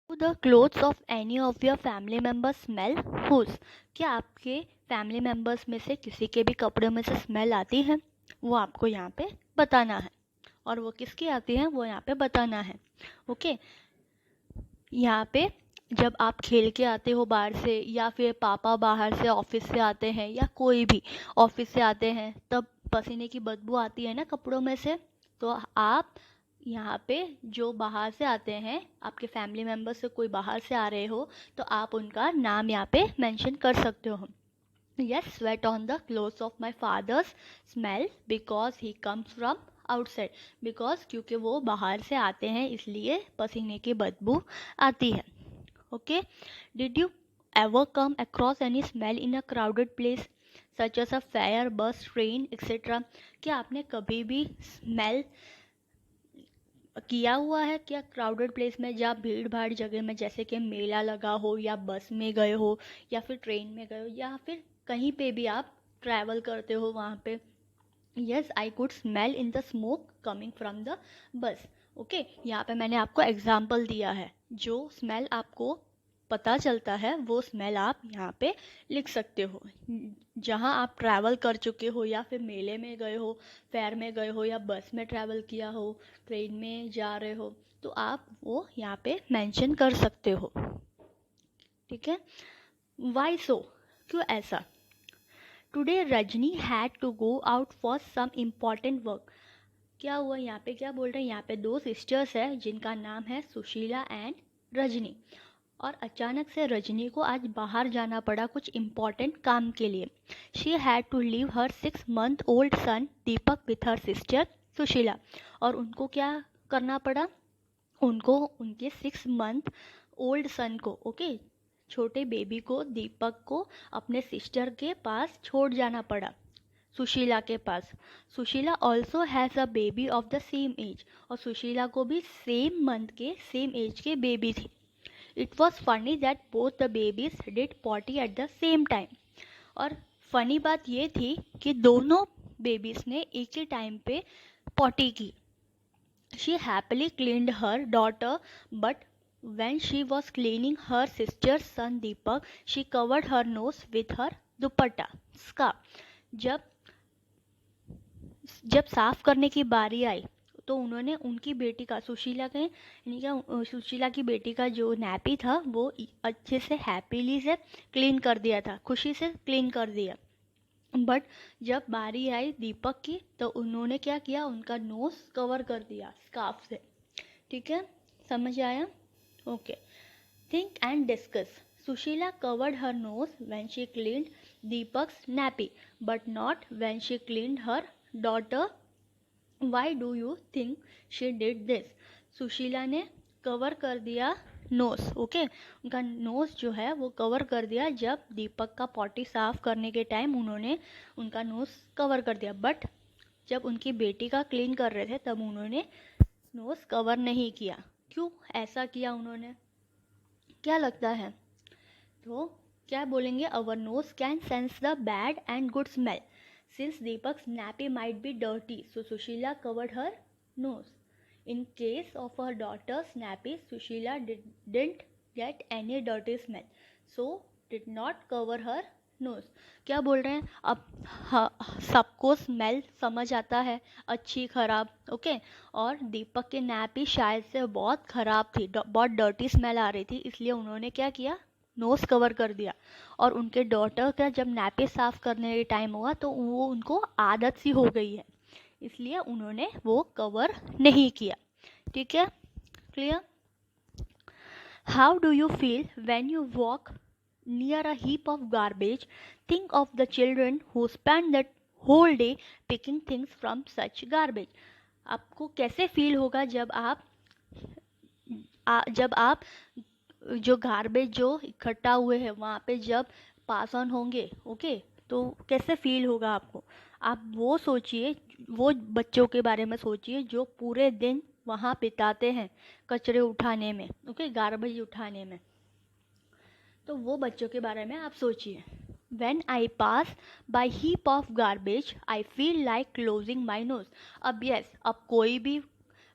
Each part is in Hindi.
Do the clothes of any of your family members smell? Whose? क्या आपके फैमिली मेम्बर्स में से किसी के भी कपड़ों में से स्मेल आती है? वो आपको यहाँ पे बताना है। और वो किसकी आती है वो यहाँ पे बताना है। ओके, यहाँ पे जब आप खेल के आते हो बाहर से, या फिर पापा बाहर से ऑफिस से आते हैं, या कोई भी ऑफिस से आते हैं, तब पसीने की बदबू आती है ना कपड़ों में से। तो आप यहाँ पे जो बाहर से आते हैं, आपके फैमिली मेम्बर से कोई बाहर से आ रहे हो, तो आप उनका नाम यहाँ पे मेंशन कर सकते हो। Yes, sweat on the clothes of my father's smell because he comes from outside. Because क्योंकि वो बाहर से आते हैं इसलिए पसीने की बदबू आती है। Okay, did you ever come across any smell in a crowded place such as a fair, bus, train, etc.? क्या आपने कभी भी स्मेल किया हुआ है क्या क्राउडेड प्लेस में, जहाँ भीड़ भाड़ जगह में, जैसे कि मेला लगा हो, या बस में गए हो, या फिर ट्रेन में गए हो, या फिर कहीं पे भी आप ट्रैवल करते हो वहाँ पे? Yes, I could smell in the smoke coming from the bus. Okay, यहाँ पे मैंने आपको एग्जाम्पल दिया है। जो स्मेल आपको पता चलता है वो स्मेल आप यहाँ पे लिख सकते हो। जहाँ आप ट्रैवल कर चुके हो, या फिर मेले में गए हो, फेयर में गए हो, या बस में ट्रैवल किया हो, ट्रेन में जा रहे हो, तो आप वो यहाँ पे मेंशन कर सकते हो। ठीक है, वाई सो, क्यों ऐसा? Today Rajni had to go out for some important work. क्या हुआ यहाँ पे, क्या बोल रहे हैं? यहाँ पे दो सिस्टर्स है जिनका नाम है सुशीला एंड रजनी, और अचानक से रजनी को आज बाहर जाना पड़ा कुछ इम्पॉर्टेंट काम के लिए। She had to leave her 6 month old son Deepak with her sister Sushila. और उनको क्या करना पड़ा? उनको उनके 6 month ओल्ड सन को, ओके, छोटे बेबी को, दीपक को अपने सिस्टर के पास छोड़ जाना पड़ा, सुशीला के पास। Sushila also has a baby of the same age, और सुशीला को भी सेम मंथ के, सेम एज के बेबी थे। It was funny that both the babies did potty at the same time. और फनी बात ये थी कि दोनों बेबीज ने एक ही टाइम पे पॉटी की। She happily cleaned her daughter, but when she was cleaning her sister's son Deepak, she covered her nose with her dupatta scarf. जब जब साफ करने की बारी आई तो उन्होंने उनकी बेटी का, सुशीला के यानी क्या, सुशीला की बेटी का जो नैपी था वो अच्छे से हैप्पीली से क्लीन कर दिया था, खुशी से क्लीन कर दिया। बट जब बारी आई दीपक की तो उन्होंने क्या किया, उनका नोज कवर कर दिया स्कार्फ से। ठीक है, समझ आया? Okay, think and discuss. Sushila covered her nose when she cleaned Deepak's nappy, but not when she cleaned her daughter. Why do you think she did this? Sushila ने कवर कर दिया नोज, ओके, उनका नोज जो है वो कवर कर दिया जब दीपक का पॉटी साफ करने के टाइम उन्होंने उनका नोज कवर कर दिया। बट जब उनकी बेटी का क्लीन कर रहे थे तब उन्होंने नोज कवर नहीं किया। क्यों ऐसा किया उन्होंने? क्या लगता है? तो क्या बोलेंगे? Our nose can sense the bad and good smell since Deepak's nappy might be dirty, so Sushila covered her nose. In case of her daughter's nappy, Sushila didn't get any dirty smell, so did not cover her nose. क्या बोल रहे हैं अब? सबको स्मेल समझ आता है, अच्छी खराब, ओके। और दीपक की नैपी शायद से बहुत खराब थी, बहुत डर्टी स्मेल आ रही थी, इसलिए उन्होंने क्या किया, नोज कवर कर दिया। और उनके डॉटर का जब नैपी साफ करने का टाइम हुआ तो वो उनको आदत सी हो गई है, इसलिए उन्होंने वो कवर नहीं किया। ठीक है, clear? How do you feel when you walk near a heap of garbage? Think of the children who spend that whole day picking things from such garbage. आपको कैसे फील होगा जब आप जो गार्बेज जो इकट्ठा हुए हैं वहाँ पे जब पास ऑन होंगे, ओके, तो कैसे फील होगा आपको? आप वो सोचिए, वो बच्चों के बारे में सोचिए जो पूरे दिन वहाँ बिताते हैं कचरे उठाने में, ओके, गार्बेज उठाने में। तो वो बच्चों के बारे में आप सोचिए। When I pass by heap of garbage, I feel like closing my nose. अब यस, अब कोई भी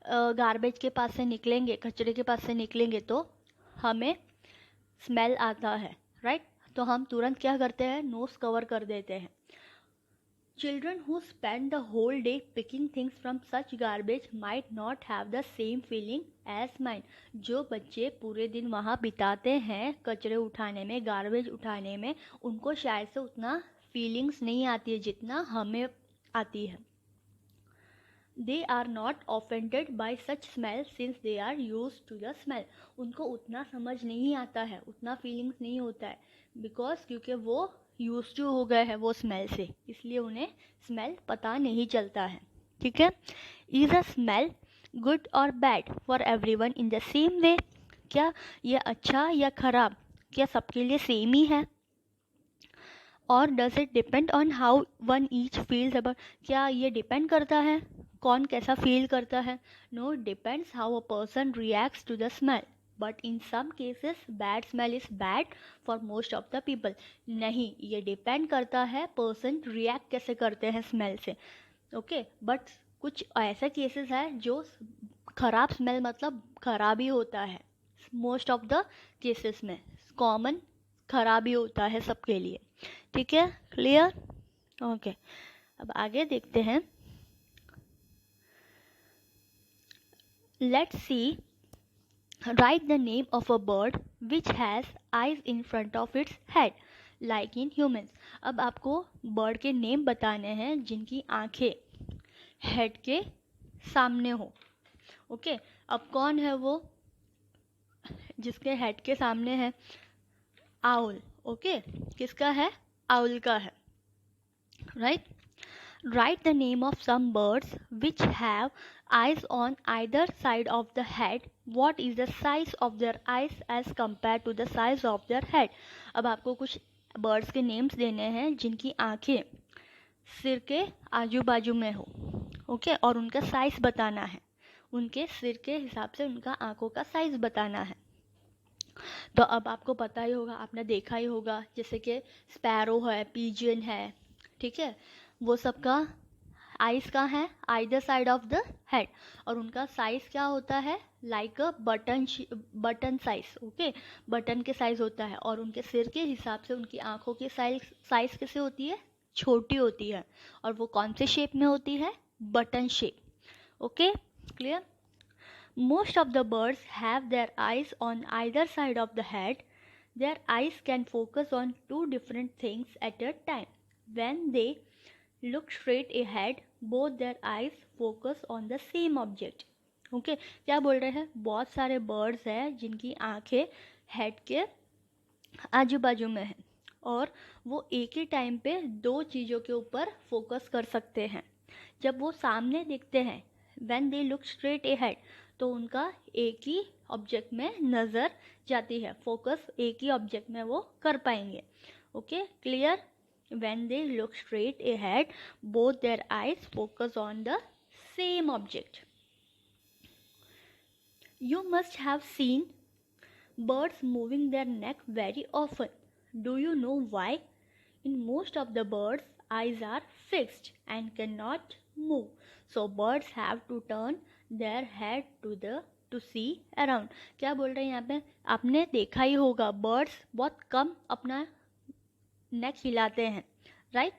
गार्बेज के पास से निकलेंगे, कचरे के पास से निकलेंगे तो हमें स्मेल आता है, राइट, तो हम तुरंत क्या करते हैं, नोज कवर कर देते हैं. Children who spend the whole day picking things from such garbage might not have the same feeling as mine. जो बच्चे पूरे दिन वहाँ बिताते हैं कचरे उठाने में, गार्बेज उठाने में, उनको शायद से उतना फीलिंग्स नहीं आती है जितना हमें आती है. They are not offended by such smell since they are used to the smell. उनको उतना समझ नहीं आता है, उतना फीलिंग्स नहीं होता है, बिकॉज क्योंकि वो यूज टू हो गए हैं वो स्मेल से, इसलिए उन्हें स्मेल पता नहीं चलता है. ठीक है. इज अ स्मेल गुड और bad for everyone in the same way? क्या ये अच्छा या खराब, क्या सबके लिए सेम ही है? और does it depend on how one each feels about? क्या ये डिपेंड करता है कौन कैसा फील करता है? No, depends how a person reacts to the smell. But in some cases bad smell is bad for most of the people. नहीं, ये डिपेंड करता है पर्सन रिएक्ट कैसे करते हैं स्मेल से. ओके, बट कुछ ऐसे केसेस है जो खराब स्मेल मतलब खराब ही होता है. मोस्ट ऑफ द केसेस में कॉमन खराब ही होता है सबके लिए. ठीक है, क्लियर? ओके, अब आगे देखते हैं. Let's see. Write the name of a bird which has eyes in front of its head like in humans. अब आपको बर्ड के नेम बताने हैं जिनकी आंखें हेड के सामने हो. ओके, अब कौन है वो जिसके हेड के सामने है? आउल. ओके, किसका है? आउल का है, right. Write the name of some birds which have eyes on either side of the head. What is the size of their eyes as compared to the size of their head? अब आपको कुछ बर्ड्स के नेम्स देने हैं जिनकी आंखें सिर के आजू बाजू में हो. ओके, और उनका साइज बताना है. उनके सिर के हिसाब से उनका आंखों का साइज बताना है. तो अब आपको पता ही होगा, आपने देखा ही होगा, जैसे कि स्पैरो है, पिजन है, ठीक है, वो सबका आइज का है either side of the head, और उनका साइज क्या होता है? Like a button size. Okay, button के साइज होता है, और उनके सिर के हिसाब से उनकी आंखों की साइज कैसे होती है? छोटी होती है. और वो कौन से शेप में होती है? Button shape. Okay, clear? Most of the birds have their eyes on either side of the head. Their eyes can focus on two different things at a time. When they look straight ahead, both their eyes focus on the same object. Okay, क्या बोल रहे हैं? बहुत सारे birds हैं जिनकी आंखें हेड के आजू बाजू में है, और वो एक ही टाइम पे दो चीज़ों के ऊपर फोकस कर सकते हैं. जब वो सामने देखते हैं, when they look straight ahead, तो उनका एक ही ऑब्जेक्ट में नज़र जाती है, फोकस एक ही ऑब्जेक्ट में वो कर पाएंगे. Okay, clear? When they look straight ahead, both their eyes focus on the same object. You must have seen birds moving their neck very often. Do you know why? In most of the birds, eyes are fixed and cannot move. So birds have to turn their head to see around. क्या बोल रहे हैं यहाँ पे? आपने देखा ही होगा, बर्ड्स बहुत कम अपना नेक हिलाते हैं, राइट.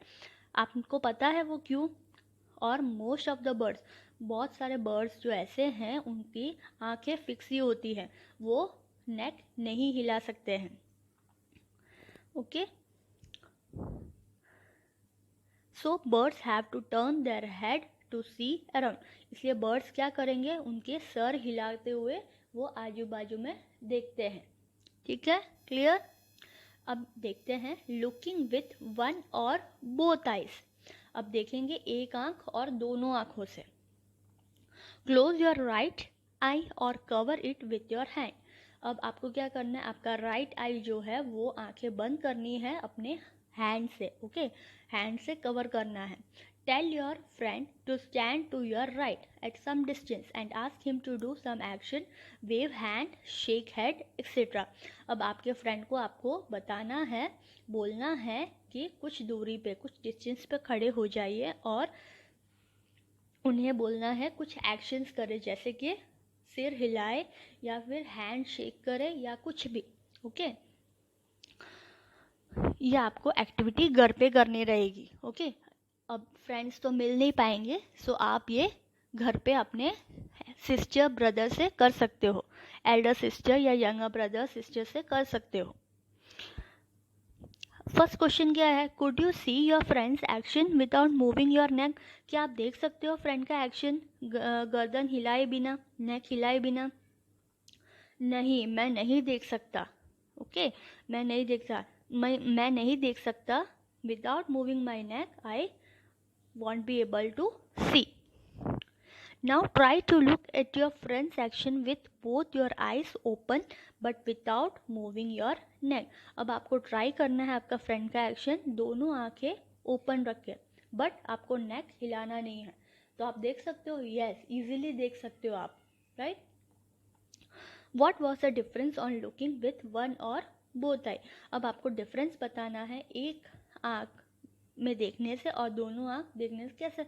आपको पता है वो क्यों? और मोस्ट ऑफ द बर्ड्स, बहुत सारे बर्ड्स जो ऐसे हैं उनकी आंखें फिक्स ही होती है, वो नेक नहीं हिला सकते हैं. Okay, so birds have to turn their head to see around. इसलिए बर्ड्स क्या करेंगे? उनके सर हिलाते हुए वो आजू बाजू में देखते हैं. ठीक है, क्लियर? अब देखते हैं लुकिंग विथ वन और बोथ आइज. अब देखेंगे एक आंख और दोनों आंखों से. क्लोज योर राइट आई और cover it with your hand. अब आपको क्या करना है? आपका राइट आई जो है वो आंखें बंद करनी है अपने हैंड से. ओके, हैंड से कवर करना है. Tell your friend to stand to your right at some distance and ask him to do some action, wave hand, shake head, etc. अब आपके फ्रेंड को आपको बताना है, बोलना है कि कुछ दूरी पे, कुछ डिस्टेंस पे खड़े हो जाइए और उन्हें बोलना है कुछ एक्शंस करे, जैसे कि सिर हिलाए या फिर हैंड शेक करे या कुछ भी, ओके। ये आपको एक्टिविटी घर पे करनी रहेगी, ओके। अब फ्रेंड्स तो मिल नहीं पाएंगे, सो आप ये घर पे अपने सिस्टर ब्रदर से कर सकते हो, एल्डर सिस्टर या यंगर ब्रदर सिस्टर से कर सकते हो। फर्स्ट क्वेश्चन क्या है, could you see your friends action without moving your neck? क्या आप देख सकते हो फ्रेंड का एक्शन गर्दन हिलाए बिना, नेक हिलाए बिना? नहीं, मैं नहीं देख सकता, ओके। मैं नहीं देख सकता without moving my neck, I won't be able to see. Now try to look at your friend's action with both your eyes open but without moving your neck. अब आपको ट्राई करना है आपका फ्रेंड का एक्शन दोनों आंखें ओपन रख के, बट आपको नेक हिलाना नहीं है। तो आप देख सकते हो, यस, इजीली देख सकते हो आप, right. What was the difference on looking with one or both eye? अब आपको डिफरेंस बताना है एक आँख में देखने से और दोनों आँख देखने से। कैसे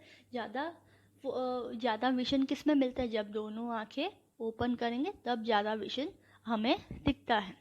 ज़्यादा विजन किस में मिलता है? जब दोनों आँखें ओपन करेंगे तब ज़्यादा विजन हमें दिखता है।